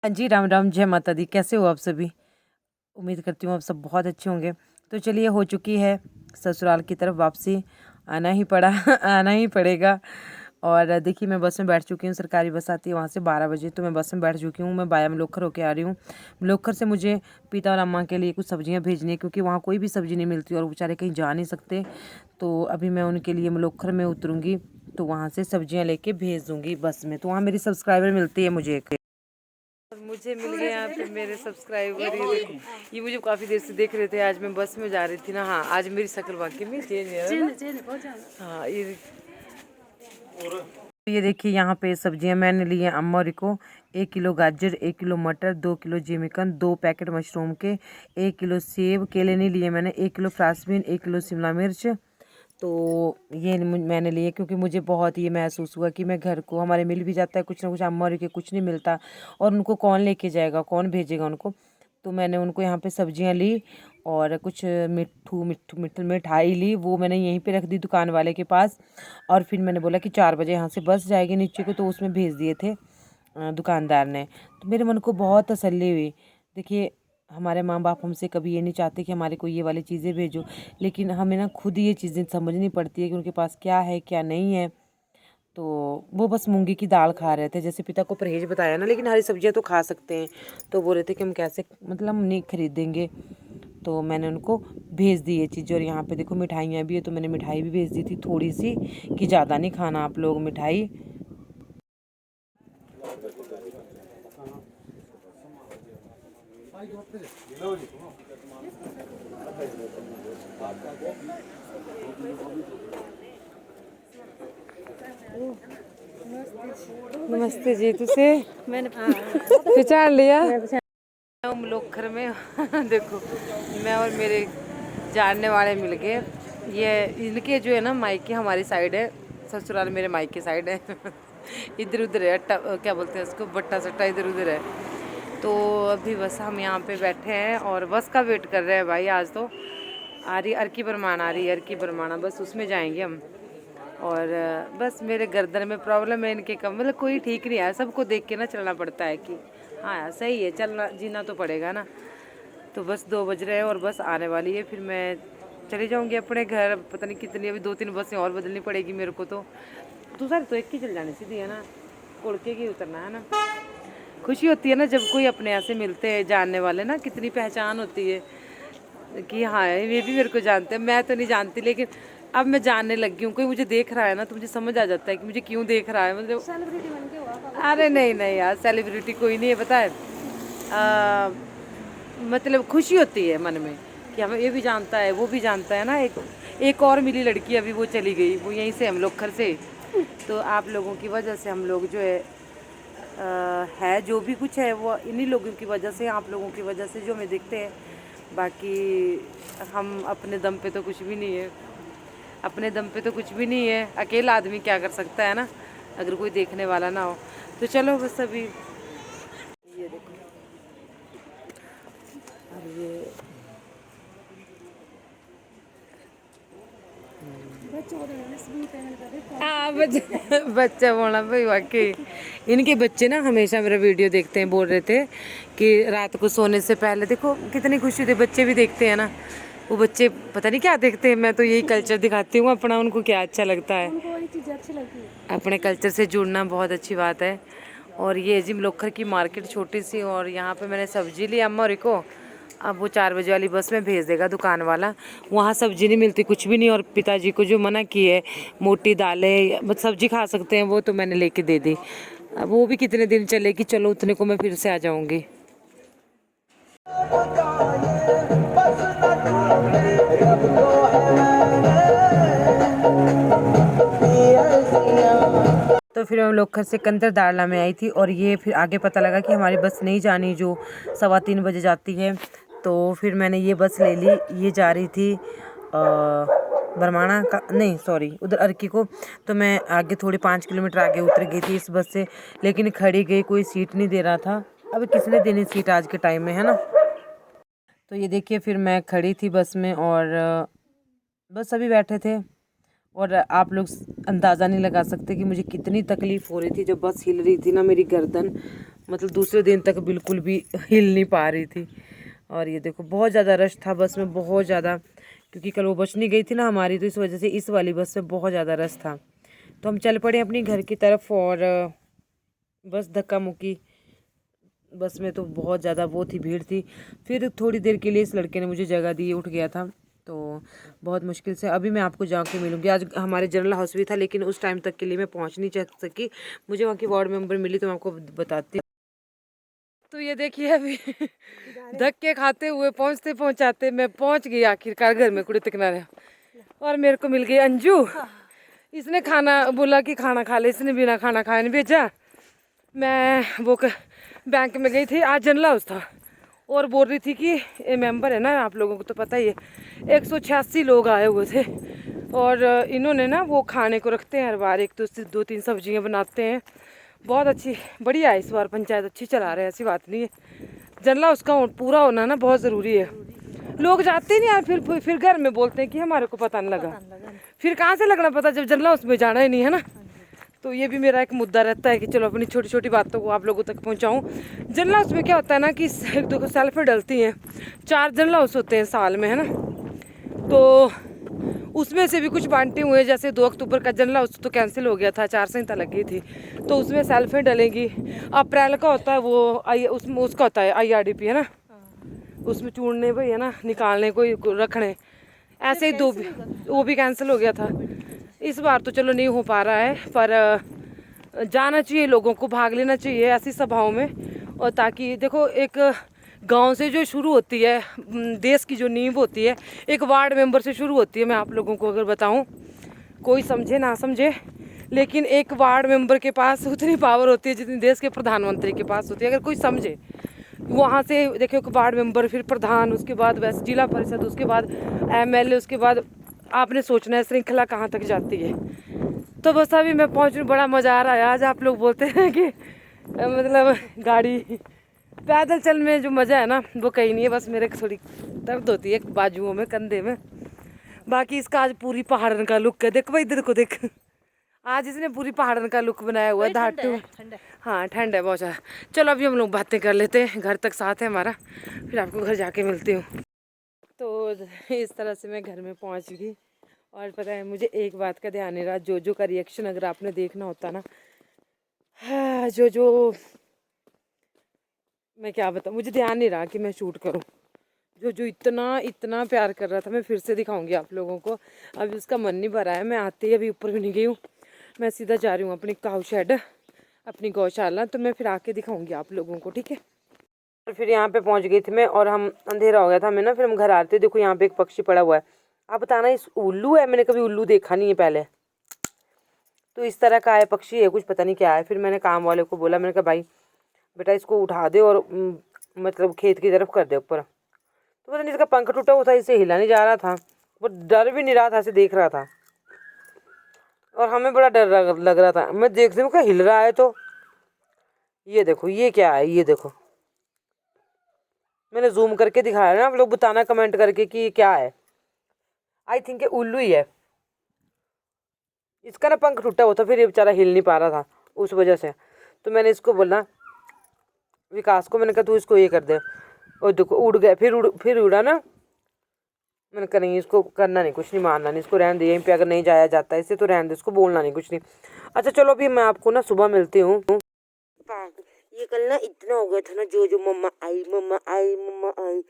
हाँ जी, राम राम, जय माता दी। कैसे हो आप सभी? उम्मीद करती हूँ आप सब बहुत अच्छे होंगे। तो चलिए, हो चुकी है ससुराल की तरफ वापसी। आना ही पड़ा आना ही पड़ेगा। और देखिए, मैं बस में बैठ चुकी हूँ। सरकारी बस आती है वहाँ से 12 बजे, तो मैं बस में बैठ चुकी हूँ। मैं बाया मलोखर होके आ रही हूँ। मलोखर से मुझे पिता और अम्मा के लिए कुछ सब्जियाँ भेजनी है, क्योंकि वहाँ कोई भी सब्ज़ी नहीं मिलती और वो बेचारे कहीं जा नहीं सकते। तो अभी मैं उनके लिए मलोखर में उतरूँगी, तो वहाँ से सब्जियाँ लेके भेज दूँगी बस में। तो वहाँ मेरी सब्सक्राइबर मिलती है मुझे। मुझे मिल गए यहाँ पे मेरे सब्सक्राइबर। ये देखो, ये मुझे काफ़ी देर से देख रहे थे। आज मैं बस में जा रही थी ना। हाँ, आज मेरी शक्ल वाकई में चेंज है ना। हाँ, ये देखिए, यहाँ पे सब्जियां मैंने ली हैं अम्मा और को। 1 किलो गाजर, 1 किलो मटर, 2 किलो जिमिकन, 2 पैकेट मशरूम के, 1 किलो सेब, केले नहीं लिए मैंने, 1 किलो फ्रांसबीन, 1 किलो शिमला मिर्च। तो ये मैंने लिए, क्योंकि मुझे बहुत ये महसूस हुआ कि मैं घर को, हमारे मिल भी जाता है कुछ ना कुछ, अम्मा और के कुछ नहीं मिलता, और उनको कौन लेके जाएगा, कौन भेजेगा उनको। तो मैंने उनको यहाँ पे सब्जियाँ ली, और कुछ मिठाई ली। वो मैंने यहीं पे रख दी दुकान वाले के पास। और फिर मैंने बोला कि 4 बजे यहाँ से बस जाएगी नीचे को, तो उसमें भेज दिए थे दुकानदार ने। तो मेरे मन को बहुत तसल्ली हुई। देखिए, हमारे माँ बाप हमसे कभी ये नहीं चाहते कि हमारे को ये वाली चीज़ें भेजो, लेकिन हमें ना खुद ये चीज़ें समझनी पड़ती है कि उनके पास क्या है क्या नहीं है। तो वो बस मूंगी की दाल खा रहे थे, जैसे पिता को परहेज बताया ना, लेकिन हरी सब्जियां तो खा सकते हैं। तो बोल रहे थे कि हम कैसे, मतलब हम नहीं खरीदेंगे। तो मैंने उनको भेज दी ये चीज़। और यहाँ पे देखो, मिठाइयाँ भी है, तो मैंने मिठाई भी भेज दी थी थोड़ी सी, कि ज़्यादा नहीं खाना आप लोग मिठाई। नमस्ते जी। तुसे मैंने पहचान लिया मलोखर में। देखो, मैं और मेरे जानने वाले मिल गए। ये इनके जो है ना मायके हमारी साइड है, ससुराल मेरे मायके साइड है। इधर उधर है, क्या बोलते हैं उसको, बट्टा सट्टा इधर उधर है। तो अभी बस हम यहाँ पे बैठे हैं और बस का वेट कर रहे हैं भाई। आज तो आ रही अर्की बरमान, आ रही है अर्की बरमाना, बस उसमें जाएंगे हम। और बस मेरे गर्दन में प्रॉब्लम है, इनके कम, मतलब कोई ठीक नहीं है। सबको देख के ना चलना पड़ता है कि हाँ यार सही है, चलना जीना तो पड़ेगा ना। तो बस 2 बज रहे हैं और बस आने वाली है, फिर मैं चली जाऊंगी अपने घर। पता नहीं कितनी, अभी 2-3 बसें और बदलनी पड़ेगी मेरे को। तो सर तो एक ही चल जानी सीधी है ना, कोड़के की उतरना है ना। खुशी होती है ना जब कोई अपने ऐसे मिलते हैं जानने वाले ना, कितनी पहचान होती है कि हाँ ये भी मेरे को जानते हैं। मैं तो नहीं जानती, लेकिन अब मैं जानने लगी हूँ। कोई मुझे देख रहा है ना, तो मुझे समझ आ जाता है कि मुझे क्यों देख रहा है। मतलब सेलिब्रिटी बन के हुआ। अरे नहीं नहीं यार, सेलिब्रिटी कोई नहीं है, पता है। मतलब खुशी होती है मन में कि हमें ये भी जानता है, वो भी जानता है ना। एक और मिली लड़की, अभी वो चली गई, वो यहीं से हम लोग घर से। तो आप लोगों की वजह से हम लोग जो है जो भी कुछ है वो इन्हीं लोगों की वजह से, आप लोगों की वजह से जो हमें दिखते हैं। बाकी हम अपने दम पे तो कुछ भी नहीं है, अपने दम पे तो कुछ भी नहीं है। अकेला आदमी क्या कर सकता है ना, अगर कोई देखने वाला ना हो। तो चलो बस अभी ये देखो, और ये हाँ बच्चा बोला भाई, वाकई इनके बच्चे ना हमेशा मेरा वीडियो देखते हैं। बोल रहे थे कि रात को सोने से पहले, देखो कितनी खुशी थी, बच्चे भी देखते हैं ना। वो बच्चे पता नहीं क्या देखते हैं, मैं तो यही कल्चर दिखाती हूँ अपना, उनको क्या अच्छा लगता है। उनको वही चीज़ अच्छी लगती है, अपने कल्चर से जुड़ना बहुत अच्छी बात है। और ये जिम लोखर की मार्केट छोटी सी, और यहाँ पे मैंने सब्जी ली अम्मा और को। अब वो 4 बजे वाली बस में भेज देगा दुकान वाला। वहाँ सब्जी नहीं मिलती, कुछ भी नहीं। और पिताजी को जो मना की है, मोटी दालें मतलब सब्जी खा सकते हैं वो, तो मैंने लेके दे दी। अब वो भी कितने दिन चलेगी, चलो उतने को मैं फिर से आ जाऊँगी। तो फिर हम लोग घर से कंदर दारला में आई थी, और ये फिर आगे पता लगा कि हमारी बस नहीं जानी, जो 3:15 बजे जाती है। तो फिर मैंने ये बस ले ली। ये जा रही थी बरमाना का, नहीं सॉरी, उधर अर्की को। तो मैं आगे थोड़ी 5 किलोमीटर आगे उतर गई थी इस बस से, लेकिन खड़ी गई, कोई सीट नहीं दे रहा था। अब किसने देनी सीट आज के टाइम में, है ना। तो ये देखिए, फिर मैं खड़ी थी बस में, और बस अभी बैठे थे। और आप लोग अंदाज़ा नहीं लगा सकते कि मुझे कितनी तकलीफ़ हो रही थी जब बस हिल रही थी ना। मेरी गर्दन मतलब दूसरे दिन तक बिल्कुल भी हिल नहीं पा रही थी। और ये देखो बहुत ज़्यादा रश था बस में, बहुत ज़्यादा, क्योंकि कल वो बस नहीं गई थी ना हमारी, तो इस वजह से इस वाली बस में बहुत ज़्यादा रश था। तो हम चल पड़े अपनी घर की तरफ और बस धक्का मुक्की बस में तो बहुत ज़्यादा वो थी, भीड़ थी। फिर थोड़ी देर के लिए इस लड़के ने मुझे जगह दी, उठ गया था, तो बहुत मुश्किल से अभी मैं आपको जाके मिलूंगी। आज हमारे जनरल हाउस भी था लेकिन उस टाइम तक के लिए मैं पहुंच नहीं सकी। मुझे वहाँ की वार्ड मेंबर मिली तो मैं आपको बताती हूँ। तो ये देखिए अभी धक्के खाते हुए पहुँचते पहुँचाते मैं पहुँच गई आखिरकार घर में कुड़े किनारे। और मेरे को मिल गई अंजू। इसने खाना बोला कि खाना खा ले, इसने बिना खाना खाए नहीं भेजा। मैं वो बैंक में गई थी, आज जनरल हाउस था, और बोल रही थी कि ये मेंबर है ना, आप लोगों को तो पता ही है, 186 लोग आए हुए थे। और इन्होंने ना वो खाने को रखते हैं हर बार, एक तो 2-3 सब्जियां बनाते हैं। बहुत अच्छी बढ़िया है, इस बार पंचायत अच्छी चला रहे हैं, ऐसी बात नहीं है। जनरल हाउस का पूरा होना ना बहुत ज़रूरी है। लोग जाते ही नहीं यार, फिर घर में बोलते हैं कि हमारे को पता नहीं लगा। फिर कहाँ से लगना पता जब जनरल हाउस में जाना ही नहीं है ना। तो ये भी मेरा एक मुद्दा रहता है कि चलो अपनी छोटी छोटी बातों को आप लोगों तक पहुंचाऊं। जनरल हाउस में क्या होता है ना कि देखो सेल्फी डलती हैं, 4 जनरल हाउस होते हैं साल में, है ना। तो उसमें से भी कुछ बांटे हुए, जैसे 2 अक्टूबर का जनरल हाउस तो कैंसिल हो गया था, 4 संहिता लगी थी, तो उसमें सेल्फी डलेंगी। अप्रैल का होता है वो उसमें उसका होता है IRDP, है ना, उसमें चूड़ने भाई, है ना, निकालने कोई रखने, ऐसे ही 2 वो भी कैंसिल हो गया था। इस बार तो चलो नहीं हो पा रहा है, पर जाना चाहिए लोगों को, भाग लेना चाहिए ऐसी सभाओं में। और ताकि देखो एक गांव से जो शुरू होती है, देश की जो नींव होती है एक वार्ड मेंबर से शुरू होती है। मैं आप लोगों को अगर बताऊं, कोई समझे ना समझे, लेकिन एक वार्ड मेंबर के पास उतनी पावर होती है जितनी देश के प्रधानमंत्री के पास होती है, अगर कोई समझे। वहाँ से देखो वार्ड मेंबर, फिर प्रधान, उसके बाद वैसे जिला परिषद, उसके बाद MLA, उसके बाद आपने सोचना है श्रृंखला कहाँ तक जाती है। तो बस अभी मैं पहुँच रही हूँ, बड़ा मज़ा आ रहा है। आज आप लोग बोलते हैं कि मतलब गाड़ी पैदल चल में जो मज़ा है ना वो कहीं नहीं है, बस मेरे थोड़ी दर्द होती है बाजुओं में, कंधे में। बाकी इसका आज पूरी पहाड़न का लुक है, देख भाई इधर को देख, आज इसने पूरी पहाड़न का लुक बनाया हुआ है, धाटू। हाँ ठंड है बहुत ज़्यादा। चलो अभी हम लोग बातें कर लेते हैं, घर तक साथ है हमारा, फिर आपको घर जाके मिलती हूँ। तो इस तरह से मैं घर में पहुँच गई। और पता है मुझे एक बात का ध्यान नहीं रहा, जो का रिएक्शन अगर आपने देखना होता ना, हाँ, जो मैं क्या बताऊँ, मुझे ध्यान नहीं रहा कि मैं शूट करूँ। जो इतना प्यार कर रहा था, मैं फिर से दिखाऊंगी आप लोगों को। अभी उसका मन नहीं भरा है, मैं आते ही अभी ऊपर भी नहीं गई हूँ, मैं सीधा जा रही हूँ अपनी काऊ शेड, अपनी गौशाला, तो मैं फिर आके दिखाऊंगी आप लोगों को, ठीक है। और फिर यहाँ पे पहुँच गई थी मैं, और हम अंधेरा हो गया था, मैं ना फिर हम घर आ रहे थे। देखो यहाँ पे एक पक्षी पड़ा हुआ है, आप बताना इस उल्लू है, मैंने कभी उल्लू देखा नहीं है पहले। तो इस तरह का है पक्षी है, कुछ पता नहीं क्या है। फिर मैंने काम वाले को बोला, मैंने कहा भाई बेटा इसको उठा दे और मतलब खेत की तरफ कर दे ऊपर। तो पता नहीं इसका पंख टूटा हुआ था, इसे हिला नहीं जा रहा था, वो डर भी नहीं रहा था, इसे देख रहा था, और हमें बड़ा डर लग रहा था। मैं देखती हूँ क्या हिल रहा है, तो ये देखो ये क्या है, ये देखो मैंने जूम करके दिखाया ना, आप लोग बताना कमेंट करके कि ये क्या है। आई थिंक ये उल्लू ही है। इसका ना पंख टूटा हुआ था, फिर ये बेचारा हिल नहीं पा रहा था उस वजह से। तो मैंने इसको बोला विकास को, मैंने कहा तू इसको ये कर दे, और देखो उड़ गया, फिर उड़ा ना। मैंने कहा नहीं इसको करना नहीं, कुछ नहीं, मारना नहीं, इसको रहने दे, यहीं पे अगर नहीं जाया जाता इससे तो रहने दे, इसको बोलना नहीं, कुछ नहीं। अच्छा चलो अभी मैं आपको ना सुबह मिलती हूँ। ये कल ना इतना हो गया था ना, जो मम्मा आई मम्मा आई मम्मा आई,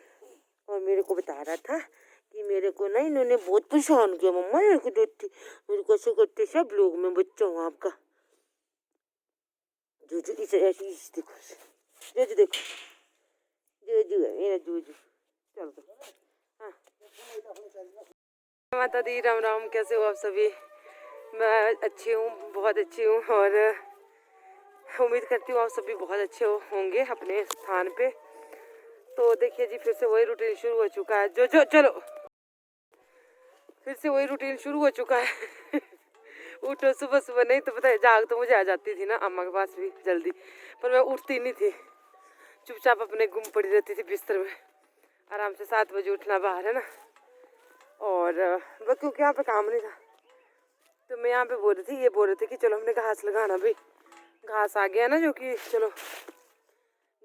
और मेरे को बता रहा था कि मेरे को ना इन्होंने बहुत परेशान किया, मम्मा मेरे को देखती, मेरे को ऐसे करते सब लोग, मैं बच्चा हूँ आपका। जो इसे ऐसी देखो, जो देखो, जो है मेरा जो चल। हाँ माता दी, राम राम, कैसे हो आप सभी? मैं अच्छी हूँ, बहुत अच्छी हूँ, और उम्मीद करती हूँ आप सभी बहुत अच्छे होंगे अपने स्थान पे। तो देखिए जी, फिर से वही रूटीन शुरू हो चुका है, जो चलो फिर से वही रूटीन शुरू हो चुका है। उठो सुबह सुबह, नहीं तो पता है जाग तो मुझे आ जाती थी ना अम्मा के पास भी जल्दी, पर मैं उठती नहीं थी, चुपचाप अपने गुम पड़ी रहती थी बिस्तर में। आराम से 7 बजे उठना बाहर, है ना। और क्योंकि यहाँ पे काम नहीं था, तो मैं यहाँ पे बोल रही थी, ये बोल रहे थे कि चलो हमने घास लगाना भी, घास आ गया ना जो कि चलो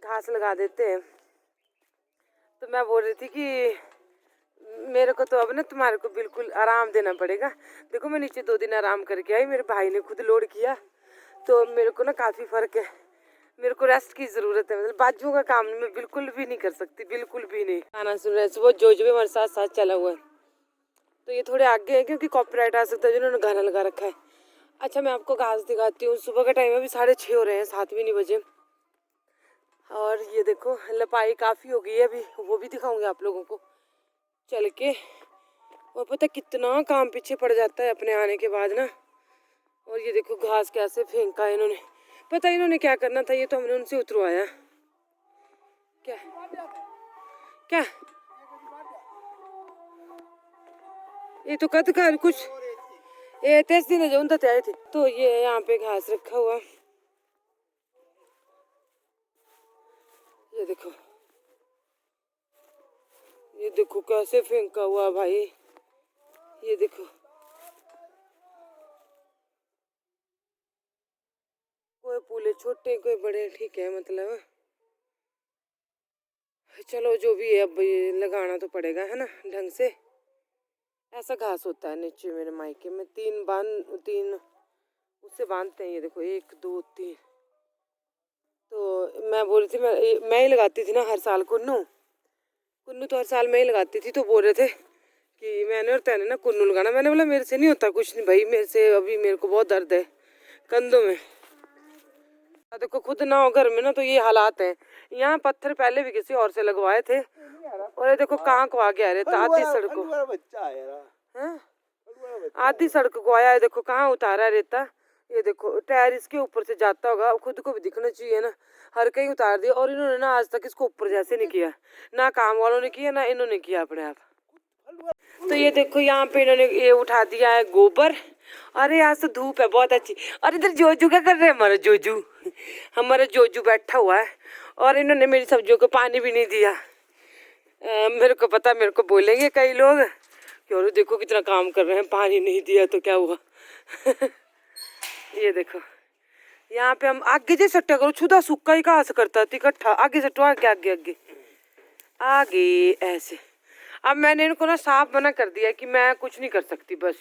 घास लगा देते हैं। तो मैं बोल रही थी कि मेरे को तो अब ना तुम्हारे को बिल्कुल आराम देना पड़ेगा। देखो मैं नीचे 2 दिन आराम करके आई, मेरे भाई ने खुद लोड किया, तो मेरे को ना काफ़ी फ़र्क है। मेरे को रेस्ट की ज़रूरत है, मतलब बाजुओं का काम मैं बिल्कुल भी नहीं कर सकती, बिल्कुल भी नहीं। गाना सुन रहे वो जो भी हमारे साथ साथ चला हुआ है, तो ये थोड़े आगे है क्योंकि कॉपीराइट आ सकता है जिन्होंने गाना लगा रखा है। अच्छा मैं आपको घास दिखाती हूँ। सुबह का टाइम है, अभी 6:30 हो रहे हैं, 7 भी नहीं बजे। और ये देखो लपाई काफ़ी हो गई है अभी, वो भी दिखाऊंगी आप लोगों को चल के। और पता कितना काम पीछे पड़ जाता है अपने आने के बाद ना। और ये देखो घास कैसे फेंका है इन्होंने, पता इन्होंने क्या करना था, ये तो हमने उनसे उतरवाया। क्या क्या ये तो कद कर कुछ ये 23 दिन जो उनता आए थे। तो ये यहाँ पे घास रखा हुआ, ये देखो, ये देखो कैसे फेंका हुआ भाई, ये देखो। कोई पूले छोटे कोई बड़े, ठीक है, मतलब चलो जो भी है अब ये लगाना तो पड़ेगा है ना ढंग से। ऐसा घास होता है नीचे मेरे मायके में, 3 उससे बांधते हैं। ये देखो 1 2 3। तो मैं बोल रही थी मैं ही लगाती थी ना हर साल, कुन्नू तो हर साल मैं ही लगाती थी। तो बोल रहे थे कि मैंने और तैने ना कुन्नू लगाना। मैंने बोला मेरे से नहीं होता कुछ नहीं भाई, मेरे से अभी मेरे को बहुत दर्द है कंधों में। देखो खुद ना हो घर में ना तो ये हालात है। यहाँ पत्थर पहले भी किसी और से लगवाए थे, और ये देखो कहाँ को आ गया रेता, आधी सड़क को, आधी सड़क को आया है। देखो कहाँ उतारा है रेता, ये देखो टायर इसके ऊपर से जाता होगा, खुद को भी दिखना चाहिए ना। हर कहीं उतार दिया, और इन्होंने ना आज तक इसको ऊपर जैसे नहीं किया, ना काम वालों ने किया ना इन्होंने किया अपने आप। तो ये देखो यहाँ पे इन्होंने ये उठा दिया है गोबर। अरे आज तो धूप है बहुत अच्छी। और इधर जोजू क्या कर रहे हैं, हमारा जोजू बैठा हुआ है। और इन्होंने मेरी सब्जियों को पानी भी नहीं दिया। मेरे को पता, मेरे को बोलेंगे कई लोग कि और देखो कितना काम कर रहे हैं, पानी नहीं दिया तो क्या हुआ। ये देखो यहाँ पे हम आगे से सट्टा करो, छुदा सूखा ही कहाँ से करता इकट्ठा, आगे सट्टो, आगे आगे आगे आगे ऐसे। अब मैंने इनको ना साफ मना कर दिया कि मैं कुछ नहीं कर सकती, बस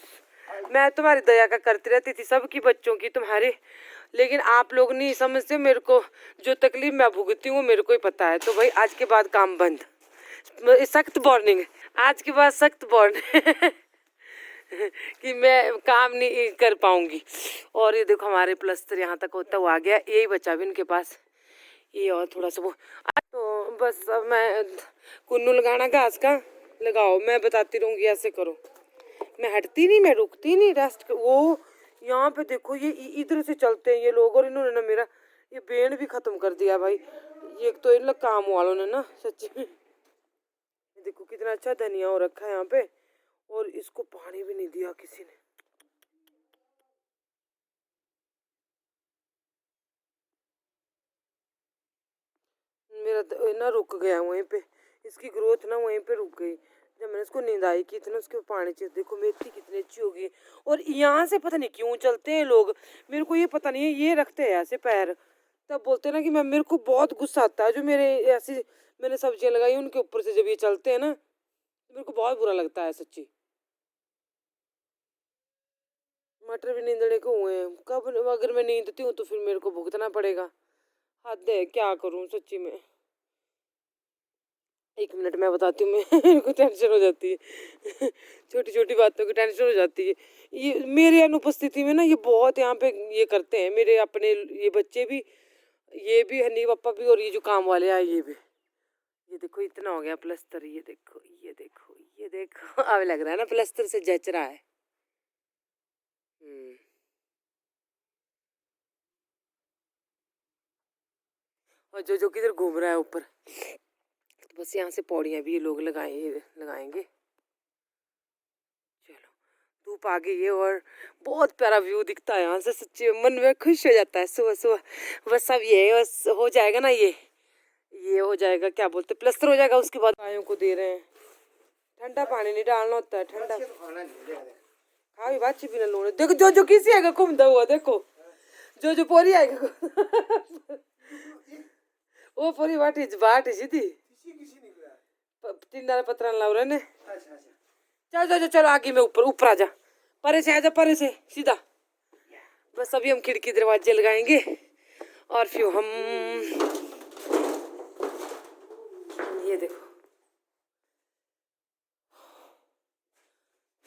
मैं तुम्हारी दया का करती रहती थी, सबकी बच्चों की तुम्हारे, लेकिन आप लोग नहीं समझते। मेरे को जो तकलीफ मैं भुगती हूँ मेरे को ही पता है। तो भाई आज के बाद काम बंद, सख्त वार्निंग, आज के बाद सख्त वार्निंग कि मैं काम नहीं कर पाऊंगी। और ये देखो हमारे प्लस्तर यहाँ तक होता हुआ आ गया, यही बचा भी इनके पास, ये और थोड़ा सा वो। तो बस अब मैं कुन्नू लगाना घास का लगाओ, मैं बताती रहूँगी ऐसे करो। मैं हटती नहीं, मैं रुकती नहीं, रेस्ट वो यहाँ पे देखो ये इधर से चलते हैं ये लोग, और इन्होंने ना मेरा ये बेन भी खत्म कर दिया भाई। ये तो इन लोग काम वालों ने ना सच्ची में। देखो कितना अच्छा धनिया हो रखा है यहाँ पे, और इसको पानी भी नहीं दिया किसी ने। मेरा तो ना रुक गया वहीं पे, इसकी ग्रोथ ना वहीं पे रुक गई। जब मैंने इसको नींदाई की थी ना उसके पानी चाहिए। देखो मेथी कितनी अच्छी होगी। और यहाँ से पता नहीं क्यों चलते हैं लोग, मेरे को ये पता नहीं है, ये रखते हैं ऐसे पैर, तब बोलते हैं ना कि मैं, मेरे को बहुत गुस्सा आता है जो मेरे ऐसी मैंने सब्जियां लगाई उनके ऊपर से जब ये चलते हैं ना, मेरे को बहुत बुरा लगता है सच्ची। मटर भी नींदने को हुए हैं, कब अगर मैं नींदती हूँ तो फिर मेरे को भुगतना पड़ेगा। हद है, क्या करूँ सच्ची में। 1 मिनट मैं बताती हूँ। मेरे को टेंशन हो जाती है छोटी छोटी बातों की टेंशन हो जाती है। ये मेरे अनुपस्थिति में ना ये बहुत यहाँ पे ये करते हैं मेरे अपने ये बच्चे भी, ये भी हनी पापा भी, और ये जो काम वाले आए ये भी। ये देखो इतना हो गया प्लस्तर, ये देखो ये देखो ये देखो अब लग रहा है ना प्लस्तर से जच रहा है। और जो किधर घूम रहा है ऊपर, तो बस यहाँ से पौड़ियाँ भी ये लोग लगाएंगे। चलो धूप आ गई है और बहुत प्यारा व्यू दिखता है यहाँ से, सच्ची मन में खुश हो जाता है सुबह सुबह। बस अब ये बस हो जाएगा ना, ये हो जाएगा, क्या बोलते प्लस्तर हो जाएगा, उसके बाद गायों को दे रहे हैं। ठंडा पानी नहीं डालना होता है, ठंडा हाँ बाची भी ना लोने देखो जो जो किसी आएगा घूमता हुआ देखो जो पोरी आएगा वो पोरी बाटी सीधी तीन पत्रा लाओ रहे ने चलो चलो आगे में ऊपर आ जा परे से आ जा परे से सीधा बस अभी हम खिड़की दरवाजे लगाएंगे और फिर हम ये देखो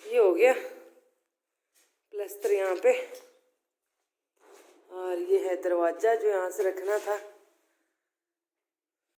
ये हो गया प्लस्तर यहाँ पे और ये है दरवाजा जो यहाँ से रखना था।